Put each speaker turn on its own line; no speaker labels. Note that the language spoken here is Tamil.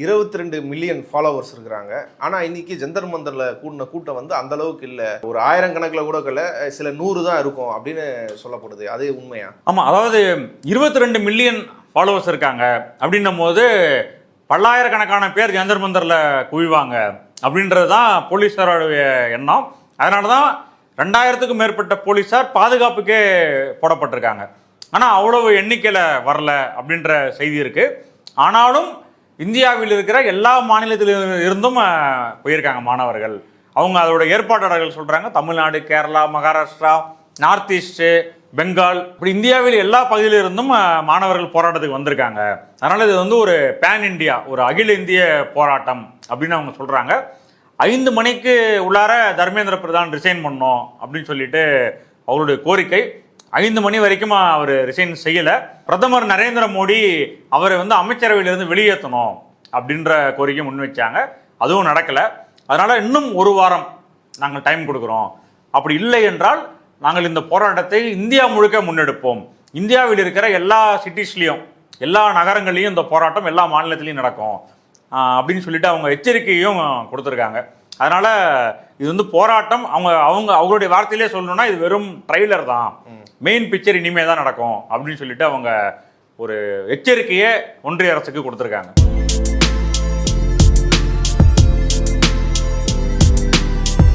22 மில்லியன் ஃபாலோவர்ஸ் இருக்கிறாங்க. ஆனால் இன்னைக்கு ஜந்தர் மந்தரில் கூடின கூட்டம் வந்து அந்த அளவுக்கு இல்லை, ஒரு 1000 கணக்கில் கூட இல்லை, சில 100 தான் இருக்கும் அப்படின்னு சொல்லப்படுது. அது உண்மையா?
ஆமாம், அதாவது 22 மில்லியன் ஃபாலோவர்ஸ் இருக்காங்க அப்படின்னும் போது பல்லாயிரக்கணக்கான பேர் ஜந்தர் மந்தரில் குவிவாங்க அப்படின்றது தான் போலீஸாரோடைய எண்ணம். அதனால தான் 2000க்கும் மேற்பட்ட போலீஸார் பாதுகாப்புக்கே போடப்பட்டிருக்காங்க. ஆனால் அவ்வளவு எண்ணிக்கையில் வரல அப்படின்ற செய்தி இருக்குது. ஆனாலும் இந்தியாவில் இருக்கிற எல்லா மாநிலத்திலும் இருந்தும் போயிருக்காங்க மாணவர்கள். அவங்க அதோட ஏற்பாட்டாளர்கள் சொல்கிறாங்க, தமிழ்நாடு, கேரளா, மகாராஷ்டிரா, நார்த் ஈஸ்ட்டு, பெங்கால், இப்படி இந்தியாவில் எல்லா பகுதியிலிருந்தும் மாணவர்கள் போராட்டத்துக்கு வந்திருக்காங்க. அதனால் இது வந்து ஒரு பேன் இண்டியா, ஒரு அகில இந்திய போராட்டம் அப்படின்னு அவங்க சொல்கிறாங்க. 5 மணிக்கு உள்ளார தர்மேந்திர பிரதான் ரிசைன் பண்ணோம் அப்படின்னு சொல்லிட்டு அவருடைய கோரிக்கை. 5 மணி வரைக்கும் அவர் ரிசைன் செய்யலை. பிரதமர் நரேந்திர மோடி அவரை வந்து அமைச்சரவையிலிருந்து வெளியேற்றணும் அப்படின்ற கோரிக்கை முன்வைச்சாங்க. அதுவும் நடக்கலை. அதனால் இன்னும் ஒரு வாரம் நாங்கள் டைம் கொடுக்குறோம், அப்படி இல்லை என்றால் நாங்கள் இந்த போராட்டத்தை இந்தியா முழுக்க முன்னெடுப்போம், இந்தியாவில் இருக்கிற எல்லா சிட்டிஸ்லேயும் எல்லா நகரங்கள்லையும் இந்த போராட்டம் எல்லா மாநிலத்திலையும் நடக்கும் அப்படின்னு சொல்லிட்டு அவங்க எச்சரிக்கையும் கொடுத்துருக்காங்க. அதனால் இது வந்து போராட்டம், அவங்களுடைய வார்த்தையிலே சொல்லணும்னா இது வெறும் ட்ரைலர் தான், மெயின் பிக்சர் இனிமே தான் நடக்கும் அப்படின்னு சொல்லிட்டு அவங்க ஒரு எச்சரிக்கையை ஒன்றிய அரசுக்கு கொடுத்துருக்காங்க.